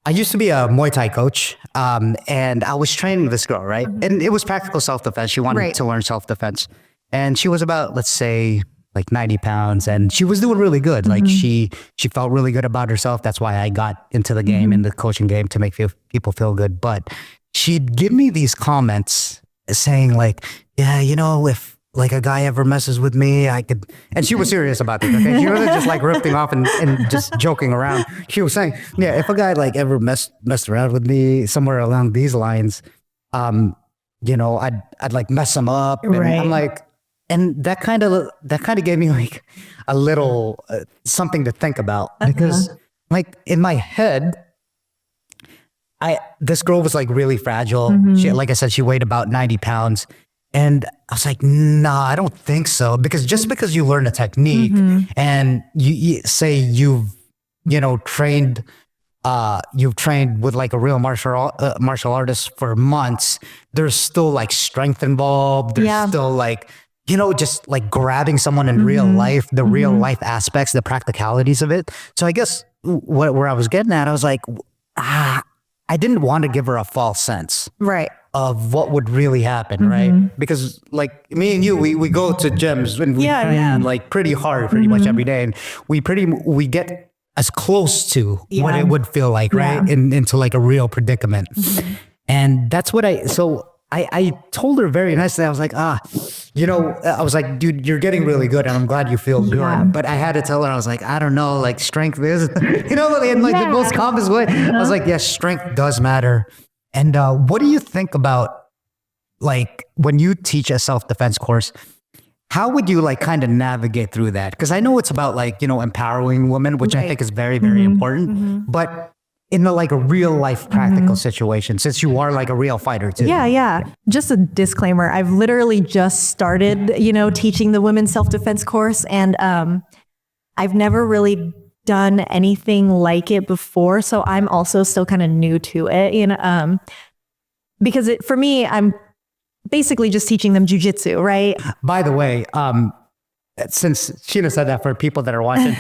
I used to be a Muay Thai coach, and I was training this girl, right? And it was practical self-defense. She wanted to learn self-defense. And she was about, let's say, like 90 pounds, and she was doing really good. Like she felt really good about herself. That's why I got into the game, in the coaching game, to make people feel good. But she'd give me these comments saying like, yeah, you know, if like a guy ever messes with me, I could, and she was serious about this, okay? She wasn't just like ripping off and just joking around. She was saying, yeah, if a guy like ever messed around with me somewhere along these lines, you know, I'd like mess him up. And I'm like, and that kind of gave me like a little something to think about, because like in my head, this girl was like really fragile. She, like I said, she weighed about 90 pounds. And I was like, nah, I don't think so. Because just because you learn a technique and you say you've trained with like a real martial artist for months, there's still like strength involved. There's still like, you know, just like grabbing someone in real life, the real life aspects, the practicalities of it. So I guess where I was getting at, I was like, I didn't want to give her a false sense. Right. Of what would really happen, right? Because like me and you, we go to gyms and we train like pretty hard, pretty much every day, and we get as close to what it would feel like, right? Into like a real predicament. And that's what I told her very nicely. I was like, you know, I was like, dude, you're getting really good, and I'm glad you feel good. But I had to tell her, I was like, I don't know, like strength is, you know, in like the most calmest way. I was like, yes, strength does matter. And what do you think about, like, when you teach a self-defense course, how would you like kind of navigate through that? Because I know it's about like, you know, empowering women, which I think is very, very important. But in like a real life practical situation, since you are like a real fighter too. Just a disclaimer. I've literally just started, you know, teaching the women's self-defense course. And I've never really done anything like it before. So I'm also still kind of new to it, you know, because for me, I'm basically just teaching them jiu-jitsu, right? By the way, since Shino said that, for people that are watching,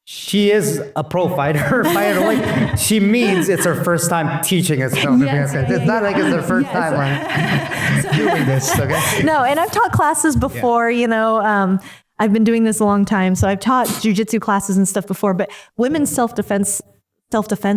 she is a pro fighter. Like, she means it's her first time teaching us self-defense. It's not like it's her first time like, doing this, okay? No, and I've taught classes before, you know, I've been doing this a long time. So I've taught jiu-jitsu classes and stuff before, but women's self-defense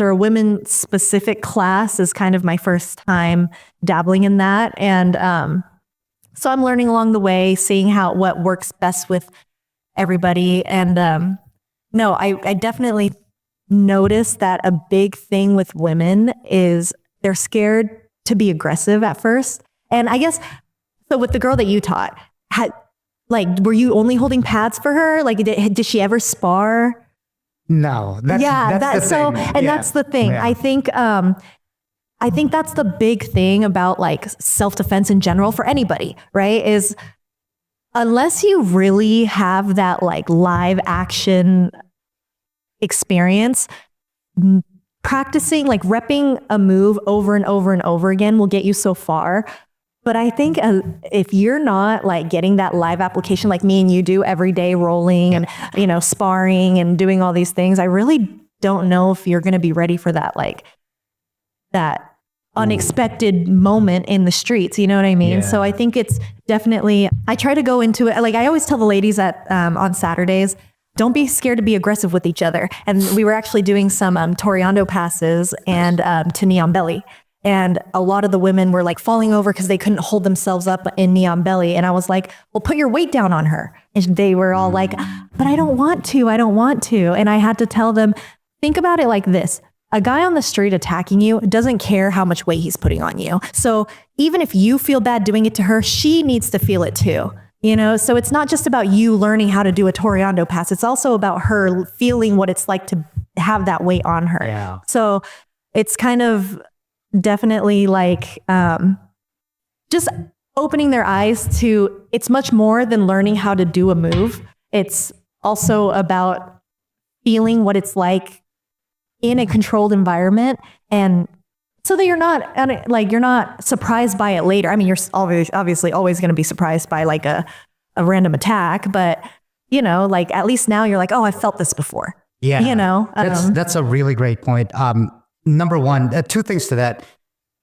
or a women specific class is kind of my first time dabbling in that. And so I'm learning along the way, seeing what works best with everybody. And no, I definitely noticed that a big thing with women is they're scared to be aggressive at first. And I guess, so with the girl that you taught, were you only holding pads for her? Like, did she ever spar? No. That's the thing. I think that's the big thing about like self-defense in general for anybody, right? Is unless you really have that like live action experience, practicing, like repping a move over and over and over again will get you so far. But I think if you're not like getting that live application like me and you do every day, rolling and, you know, sparring and doing all these things, I really don't know if you're going to be ready for that, like that unexpected moment in the streets. You know what I mean? So I think it's definitely, I try to go into it. Like I always tell the ladies on Saturdays, don't be scared to be aggressive with each other. And we were actually doing some Toreando passes and to knee on belly. And a lot of the women were like falling over because they couldn't hold themselves up in knee on belly. And I was like, well, put your weight down on her. And they were all like, but I don't want to. And I had to tell them, think about it like this. A guy on the street attacking you doesn't care how much weight he's putting on you. So even if you feel bad doing it to her, she needs to feel it too. You know, so it's not just about you learning how to do a Toreando pass. It's also about her feeling what it's like to have that weight on her. Yeah. So it's kind of definitely like just opening their eyes to, it's much more than learning how to do a move. It's also about feeling what it's like in a controlled environment, and so that you're not surprised by it later. I mean, you're obviously always going to be surprised by like a random attack, but you know, like at least now you're like, oh, I felt this before. Yeah. You know, that's a really great point. number one, two things to that.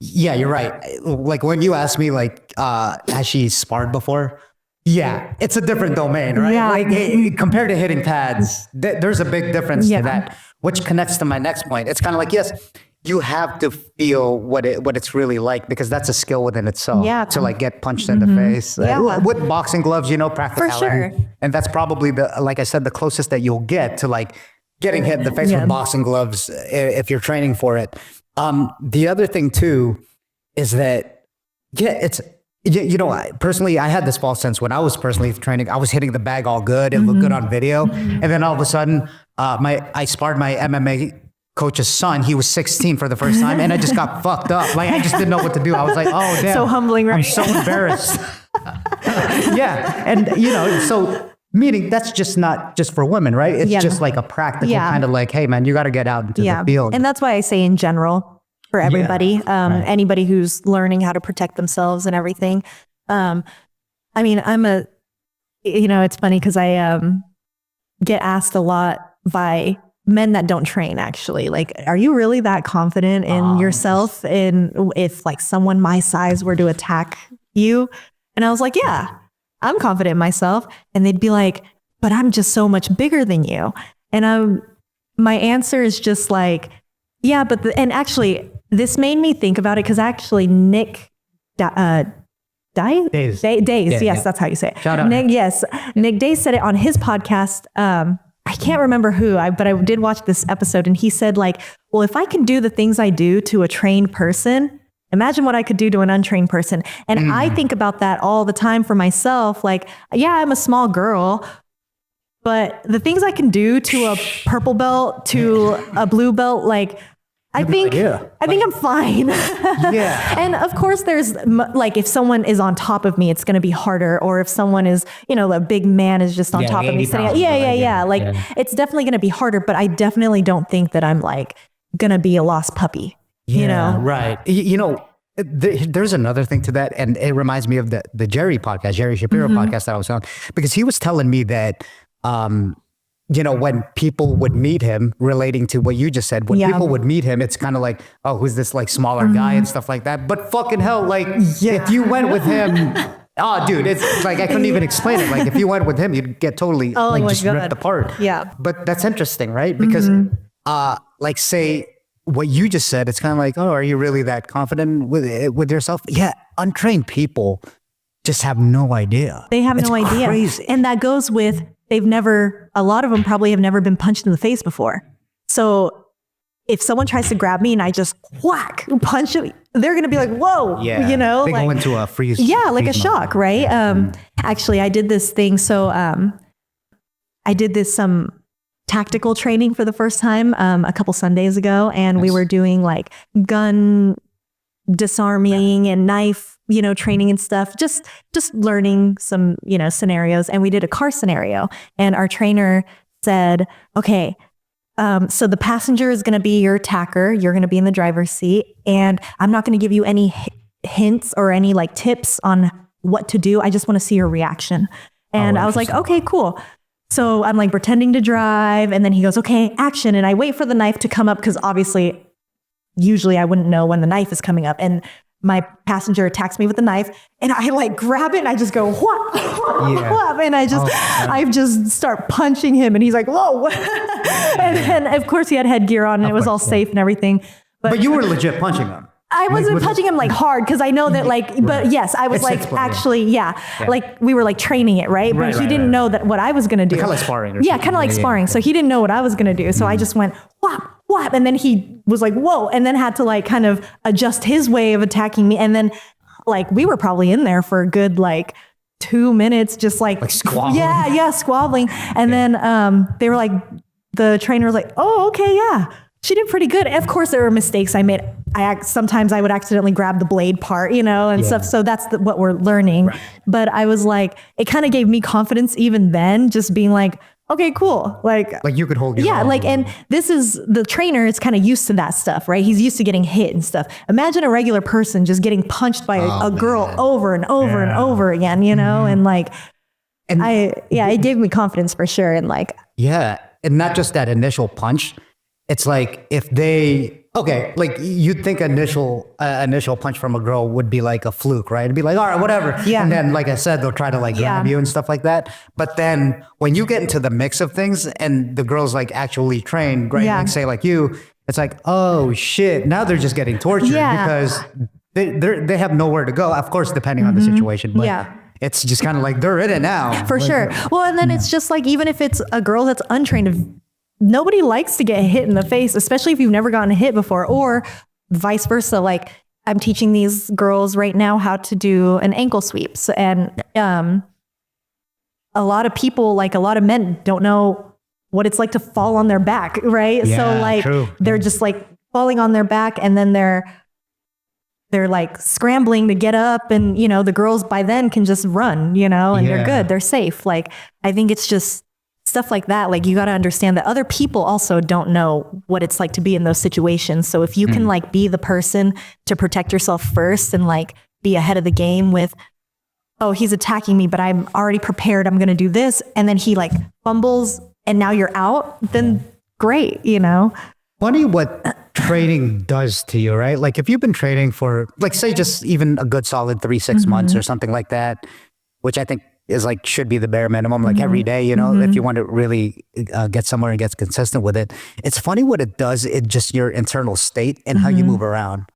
Yeah, you're right. Like when you asked me, like, has she sparred before? Yeah, it's a different domain, right? Yeah. Like compared to hitting pads, there's a big difference to that, which connects to my next point. It's kind of like, yes, you have to feel what it's really like, because that's a skill within itself. Yeah. To like get punched in the face. Yeah. With boxing gloves, practicality. For sure. And that's probably like I said, the closest that you'll get to like getting hit in the face with boxing gloves if you're training for it. The other thing too is that, personally, I had this false sense when I was personally training. I was hitting the bag all good. It looked good on video. And then all of a sudden, I sparred my MMA coach's son. He was 16 for the first time, and I just got fucked up. Like, I just didn't know what to do. I was like, oh, damn. So humbling, right? I'm so embarrassed. Yeah. And, so meaning that's just not just for women, right? It's just like a practical kind of like, hey, man, you got to get out into the field. And that's why I say in general, for everybody, anybody who's learning how to protect themselves and everything. I mean, it's funny because I get asked a lot by men that don't train, actually. Like, are you really that confident in yourself? And if like someone my size were to attack you? And I was like, yeah, I'm confident in myself. And they'd be like, but I'm just so much bigger than you. And my answer is just like, yeah, but and actually this made me think about it, because actually Nick Days. Yes, that's how you say it. Shout out. Nick Days said it on his podcast. I can't remember who, but I did watch this episode, and he said like, well, if I can do the things I do to a trained person, imagine what I could do to an untrained person. And I think about that all the time for myself. Like, yeah, I'm a small girl, but the things I can do to a purple belt, to a blue belt, like, I think I'm fine. Yeah. And of course there's like, if someone is on top of me, it's going to be harder. Or if someone is, a big man is just on top of me. Like it's definitely going to be harder, but I definitely don't think that I'm like going to be a lost puppy, Right. There's another thing to that. And it reminds me of the Jerry Shapiro podcast that I was on, because he was telling me that, when people would meet him, relating to what you just said, when people would meet him, it's kind of like, oh, who's this like smaller guy and stuff like that. But fucking hell, like if you went with him, oh, dude, it's like, I couldn't even explain it. Like if you went with him, you'd get totally just ripped apart. Yeah. But that's interesting, right? Because like say what you just said, it's kind of like, oh, are you really that confident with yourself? Yeah. Untrained people just have no idea. They have no idea. Crazy. And that goes with, a lot of them probably have never been punched in the face before. So if someone tries to grab me and I just punch it, they're going to be like, whoa, they go into a freeze. Yeah. Like a shock. Right. Actually I did this thing. So, I did some tactical training for the first time, a couple Sundays ago. And we were doing like gun disarming and knife, training and stuff, just learning some, scenarios. And we did a car scenario, and our trainer said, okay, so the passenger is going to be your attacker. You're going to be in the driver's seat, and I'm not going to give you any hints or any like tips on what to do. I just want to see your reaction. And I was like, okay, cool. So I'm like pretending to drive, and then he goes, okay, action. And I wait for the knife to come up, because obviously usually I wouldn't know when the knife is coming up. And my passenger attacks me with the knife, and I like grab it and I just go, whop, and I just start punching him, and he's like, whoa. And then of course he had headgear on, and it was all safe and everything. But you were legit punching him. I wasn't punching him like hard, because I know that like, but yes, I was like, actually, like we were like training it, right? But he didn't know that what I was going to do. Kind of like sparring. Kind of like sparring. So he didn't know what I was going to do. So I just went, whop. And then he was like, whoa. And then had to like kind of adjust his way of attacking me. And then like, we were probably in there for a good like 2 minutes, just like squabbling. Yeah, squabbling. And then they were like, the trainer was like, oh, okay, yeah. She did pretty good. Of course, there were mistakes I made. Sometimes I would accidentally grab the blade part, and stuff. So that's what we're learning. Right. But I was like, it kind of gave me confidence even then, just being like, okay, cool. Like you could hold your own. like, and this is the trainer is kind of used to that stuff, right? He's used to getting hit and stuff. Imagine a regular person just getting punched by a girl over and over and over again, and like, it gave me confidence for sure. And like, and not just that initial punch. It's like if they Okay, like you'd think initial punch from a girl would be like a fluke, right? It'd be like, all right, whatever. Yeah. And then, like I said, they'll try to like grab you and stuff like that. But then when you get into the mix of things and the girl's like actually trained, right? Like say like you, it's like, oh shit, now they're just getting tortured because they have nowhere to go. Of course, depending on the situation. But it's just kind of like they're in it now. For sure. Well, and then it's just like, even if it's a girl that's untrained, nobody likes to get hit in the face, especially if you've never gotten hit before, or vice versa. Like I'm teaching these girls right now how to do an ankle sweeps. And a lot of people, like a lot of men, don't know what it's like to fall on their back, right? Yeah, so like they're just like falling on their back, and then they're like scrambling to get up, and you know, the girls by then can just run, you know, and they're good, they're safe. Like I think it's just stuff like that. Like you got to understand that other people also don't know what it's like to be in those situations. So if you can like be the person to protect yourself first and like be ahead of the game with, oh, he's attacking me, but I'm already prepared, I'm going to do this. And then he like fumbles and now you're out, then great, you know? Funny what training does to you, right? Like if you've been training for, like say just even a good solid 3-6 months or something like that, which I think is like, should be the bare minimum, like every day, you know, if you want to really get somewhere and get consistent with it. It's funny what it does in just your internal state and how you move around.